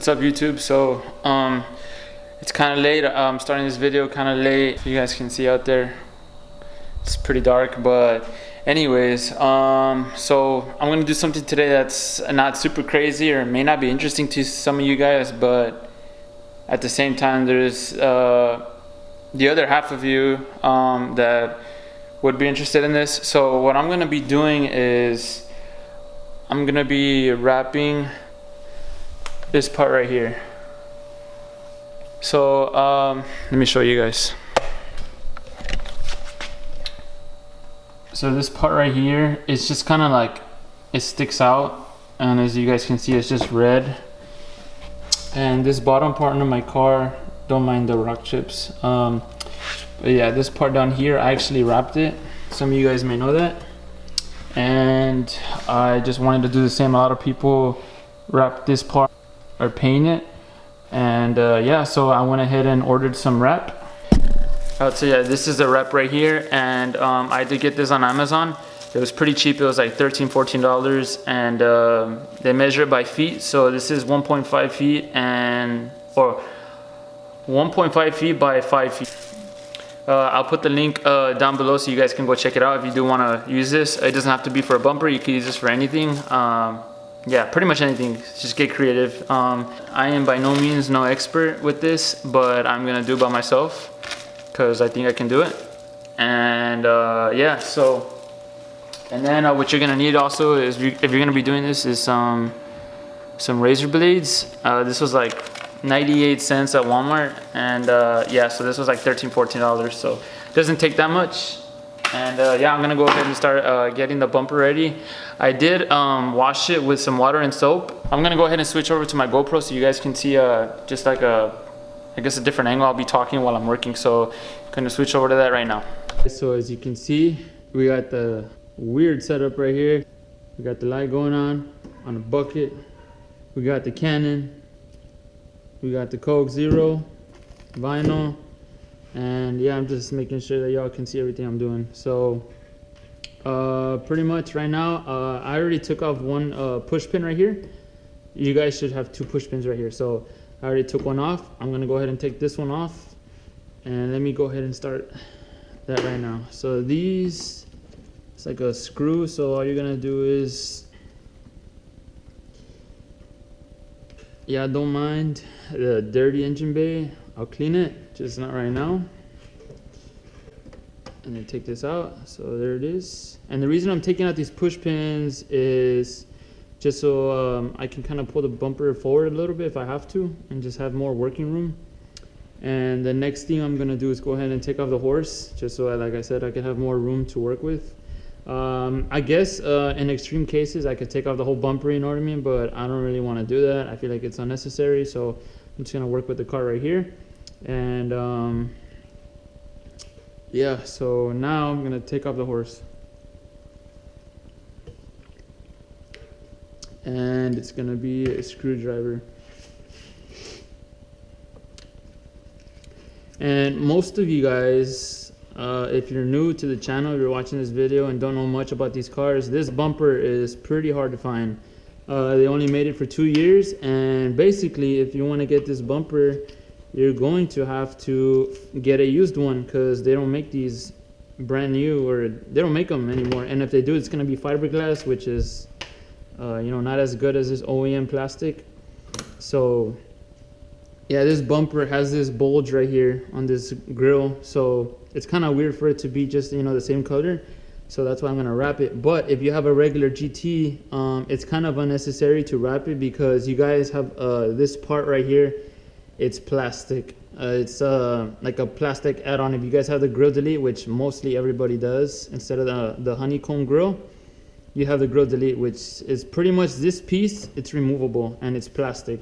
up, YouTube? So it's kind of late. I'm starting this video kind of late. If you guys can see out there, it's pretty dark, but anyways, so I'm gonna do something today that's not super crazy or may not be interesting to some of you guys, but at the same time there's the other half of you that would be interested in this. So what I'm gonna be doing is I'm gonna be wrapping this part right here. So let me show you guys. So this part right here, it's just kind of like, it sticks out, and as you guys can see, it's just red. And this bottom part of my car, don't mind the rock chips, but yeah, this part down here, I actually wrapped it. Some of you guys may know that, and I just wanted to do the same. A lot of people wrap this part or paint it, and yeah, so I went ahead and ordered some wrap. So yeah, this is the wrap right here, and I did get this on Amazon. It was pretty cheap. It was like $13–14, and they measure it by feet. So this is 1.5 feet or 1.5 feet by 5 feet. I'll put the link down below so you guys can go check it out if you do want to use this. It doesn't have to be for a bumper. You can use this for anything. Yeah, pretty much anything. Just get creative. I am by no means no expert with this, but I'm gonna do it by myself because I think I can do it. And yeah, so, and then what you're gonna need also is, if you're gonna be doing this, is some razor blades. This was like 98 cents at Walmart, and yeah, so this was like $13–14, so it doesn't take that much. And yeah, I'm gonna go ahead and start getting the bumper ready. I did wash it with some water and soap. I'm gonna go ahead and switch over to my GoPro so you guys can see just like I guess a different angle. I'll be talking while I'm working, so I'm gonna switch over to that right now. So as you can see, we got the weird setup right here. We got the light going on a bucket. We got the Canon. We got the Coke Zero vinyl. And yeah, I'm just making sure that y'all can see everything I'm doing. So pretty much right now, I already took off one push pin right here. You guys should have two push pins right here. So I already took one off. I'm gonna go ahead and take this one off, and let me go ahead and start that right now. So these, it's like a screw. So all you're gonna do is, yeah, don't mind the dirty engine bay. I'll clean it, just not right now. And then take this out. So there it is. And the reason I'm taking out these push pins is just so I can kind of pull the bumper forward a little bit if I have to, and just have more working room. And the next thing I'm gonna do is go ahead and take off the horse, just so like I said, I can have more room to work with. I guess in extreme cases I could take off the whole bumper, you know what I mean, but I don't really want to do that. I feel like it's unnecessary, so I'm just gonna work with the car right here. And yeah, so now I'm gonna take off the horse, and it's gonna be a screwdriver. And most of you guys, if you're new to the channel, if you're watching this video and don't know much about these cars, this bumper is pretty hard to find. They only made it for 2 years, and basically if you want to get this bumper, you're going to have to get a used one, because they don't make these brand new, or they don't make them anymore. And if they do, it's going to be fiberglass, which is you know, not as good as this OEM plastic. So yeah, this bumper has this bulge right here on this grill, so it's kind of weird for it to be just, you know, the same color. So that's why I'm gonna wrap it. But if you have a regular GT, it's kind of unnecessary to wrap it, because you guys have this part right here, it's plastic. It's like a plastic add-on. If you guys have the grill delete, which mostly everybody does, instead of the honeycomb grill, you have the grill delete, which is pretty much this piece. It's removable and it's plastic.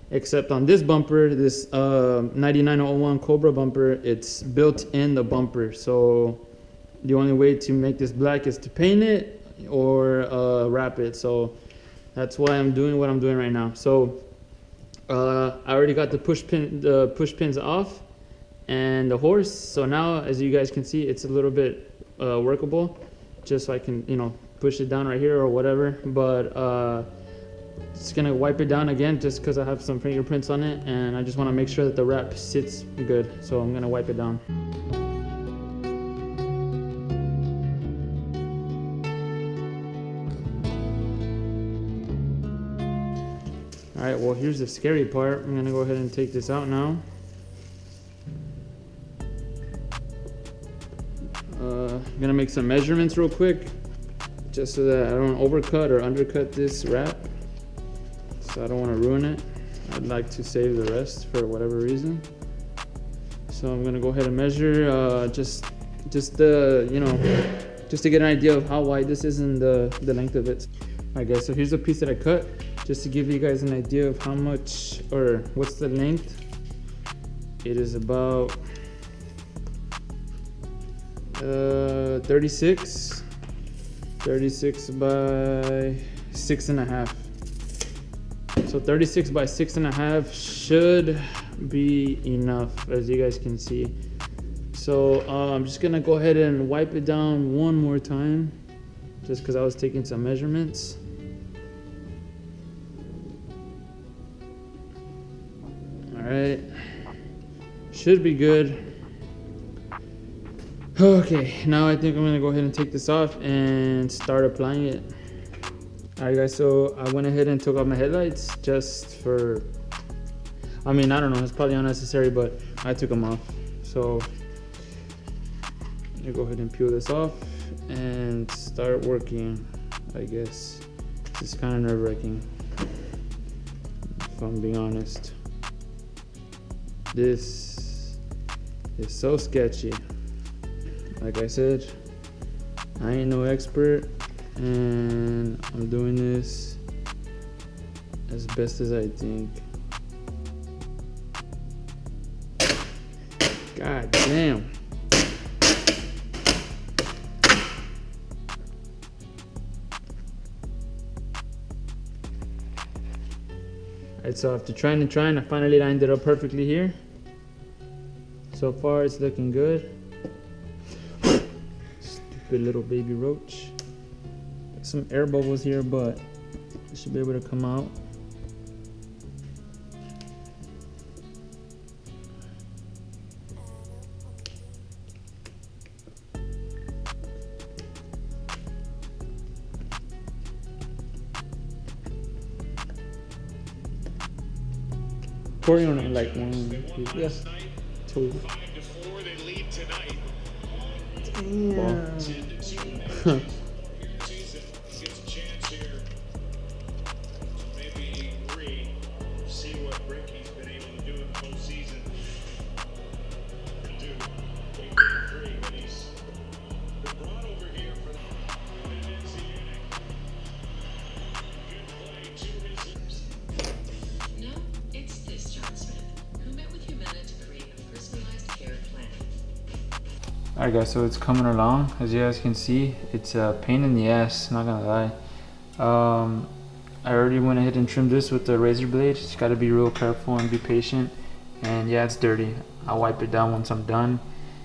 Except on this bumper, this 9901 Cobra bumper, it's built in the bumper. So the only way to make this black is to paint it or wrap it. So that's why I'm doing what I'm doing right now. So I already got the push pins off and the horse. So now, as you guys can see, it's a little bit workable, just so I can, you know, push it down right here or whatever. But Just gonna wipe it down again just because I have some fingerprints on it, and I just want to make sure that the wrap sits good, so I'm gonna wipe it down. All right, well, here's the scary part. I'm gonna go ahead and take this out now. I'm gonna make some measurements real quick, just so that I don't overcut or undercut this wrap. So I don't want to ruin it. I'd like to save the rest for whatever reason. So I'm gonna go ahead and measure, just to get an idea of how wide this is and the length of it. All right, guys. So here's a piece that I cut, just to give you guys an idea of how much or what's the length. It is about 36 by 6.5. So 36 by 6.5 should be enough, as you guys can see. So I'm just gonna go ahead and wipe it down one more time, just because I was taking some measurements. All right, should be good. Okay, now I think I'm gonna go ahead and take this off and start applying it. All right, guys, so I went ahead and took off my headlights just for, I mean, I don't know, it's probably unnecessary, but I took them off. So I'm gonna go ahead and peel this off and start working, I guess. It's kind of nerve-wracking, if I'm being honest. This is so sketchy. Like I said, I ain't no expert, and I'm doing this as best as I think. God damn. Alright, so after trying, I finally lined it up perfectly here. So far it's looking good. Stupid little baby roach. Got some air bubbles here, but it should be able to come out. Pouring on it like 1, 2, yes, 2. 5-4, they lead tonight. Damn. Season gets a chance here. Maybe 3. See what Ricky's been able to do in the postseason. He did 3, but he's been brought over here for the inning. Good play to his lips. No, it's this John Smith, who met with Humana to create a personalized care plan. Alright guys, so it's coming along. As you guys can see, it's a pain in the ass, not gonna lie. I already went ahead and trimmed this with the razor blade. Just gotta be real careful and be patient. And yeah, it's dirty. I'll wipe it down once I'm done.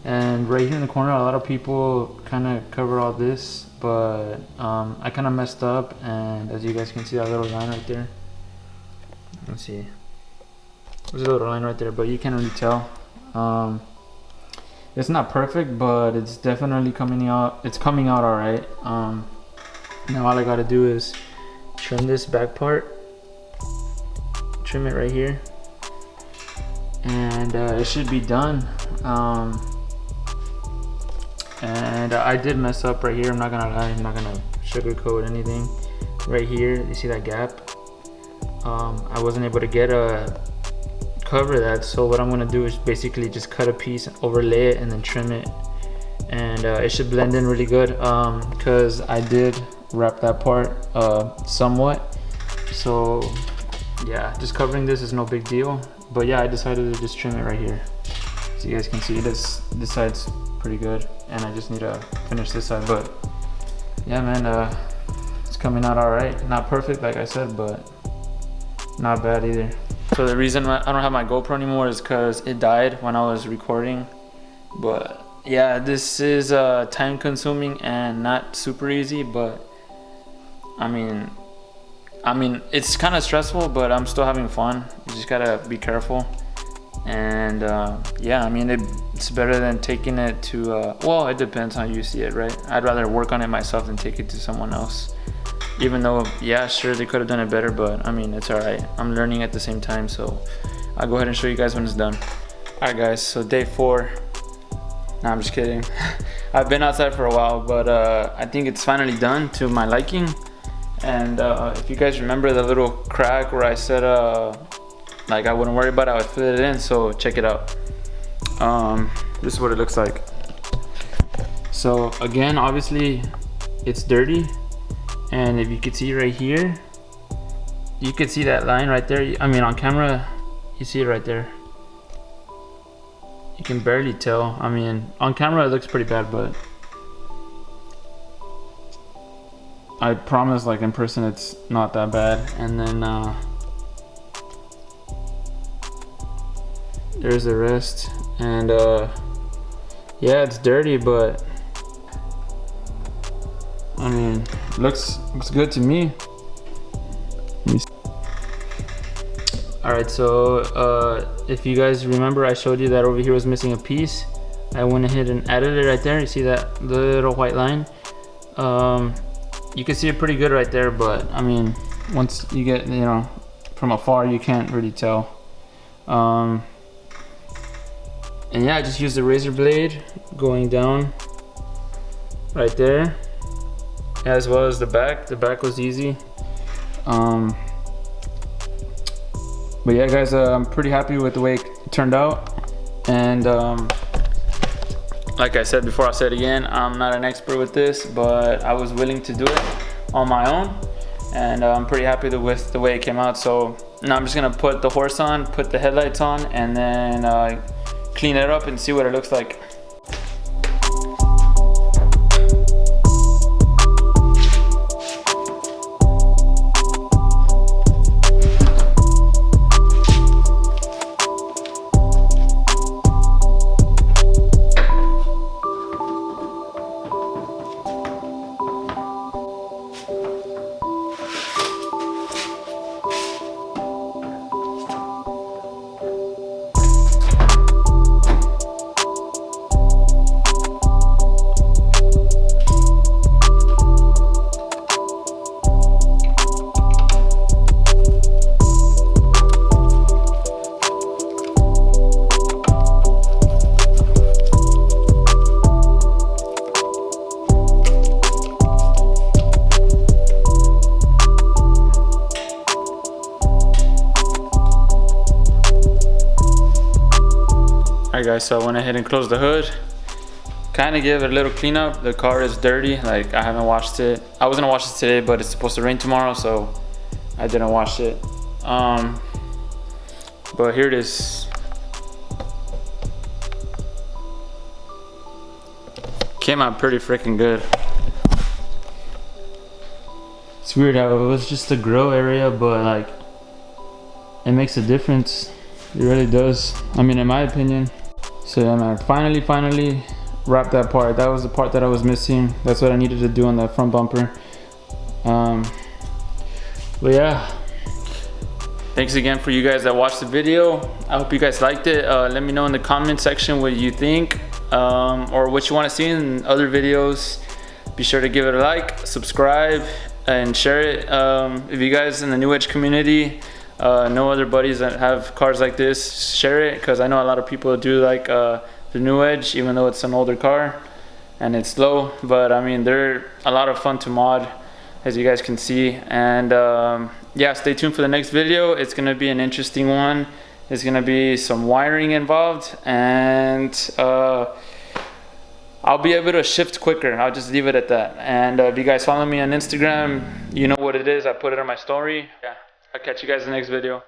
And right here in the corner, a lot of people kind of cover all this, but I kind of messed up, and as you guys can see, that little line right there. Let's see. There's a little line right there, but you can't really tell. It's not perfect, but it's definitely coming out. It's coming out all right. Now all I gotta do is trim this back part, trim it right here, and it should be done. And I did mess up right here. I'm not gonna lie. I'm not gonna sugarcoat anything. Right here, you see that gap? I wasn't able to get a cover that, so what I'm gonna do is basically just cut a piece, overlay it, and then trim it, and it should blend in really good, because I did wrap that part somewhat. So yeah, just covering this is no big deal, but yeah, I decided to just trim it right here. So you guys can see this side's pretty good, and I just need to finish this side. But yeah, man, it's coming out all right. Not perfect, like I said, but not bad either. So the reason I don't have my GoPro anymore is because it died when I was recording. But yeah, this is time consuming and not super easy, but I mean, I mean, it's kind of stressful, but I'm still having fun. You just gotta be careful. And yeah, I mean, it's better than taking it to, well, it depends how you see it, right? I'd rather work on it myself than take it to someone else. Even though, yeah, sure, they could have done it better, but I mean, it's all right. I'm learning at the same time, so I'll go ahead and show you guys when it's done. All right, guys, so day 4. Nah, I'm just kidding. I've been outside for a while, but I think it's finally done to my liking. And if you guys remember the little crack where I said like I wouldn't worry about it, I would fill it in, so check it out. This is what it looks like. So again, obviously it's dirty, and if you could see right here, you could see that line right there. I mean, on camera you see it right there. You can barely tell. I mean, on camera it looks pretty bad, but I promise, like in person, it's not that bad. And then there's the rest. And yeah, it's dirty, but I mean, looks good to me. All right, so if you guys remember, I showed you that over here was missing a piece. I went ahead and added it right there. You see that little white line? You can see it pretty good right there, but I mean, once you get, you know, from afar, you can't really tell. And yeah, I just used the razor blade going down right there, as well as the back. The back was easy. But yeah, guys, I'm pretty happy with the way it turned out. And like I said before, I'll say it again, I'm not an expert with this, but I was willing to do it on my own, and I'm pretty happy with the way it came out. So now I'm just gonna put the horse on, put the headlights on, and then clean it up and see what it looks like. Alright guys, so I went ahead and closed the hood. Kind of give it a little cleanup. The car is dirty, like I haven't washed it. I was gonna wash it today, but it's supposed to rain tomorrow, so I didn't wash it. But here it is. Came out pretty freaking good. It's weird how it was just the grill area, but like it makes a difference. It really does. I mean, in my opinion. So yeah, man, finally wrapped that part. That was the part that I was missing. That's what I needed to do on that front bumper. But yeah, thanks again for you guys that watched the video. I hope you guys liked it. Let me know in the comment section what you think, or what you want to see in other videos. Be sure to give it a like, subscribe, and share it. If you guys in the New Edge community know other buddies that have cars like this, share it, because I know a lot of people do like the New Edge, even though it's an older car and it's slow. But I mean, they're a lot of fun to mod, as you guys can see. And yeah, stay tuned for the next video. It's gonna be an interesting one. There's gonna be some wiring involved, and I'll be able to shift quicker. I'll just leave it at that. And if you guys follow me on Instagram, you know what it is. I put it on my story. Yeah, I'll catch you guys in the next video.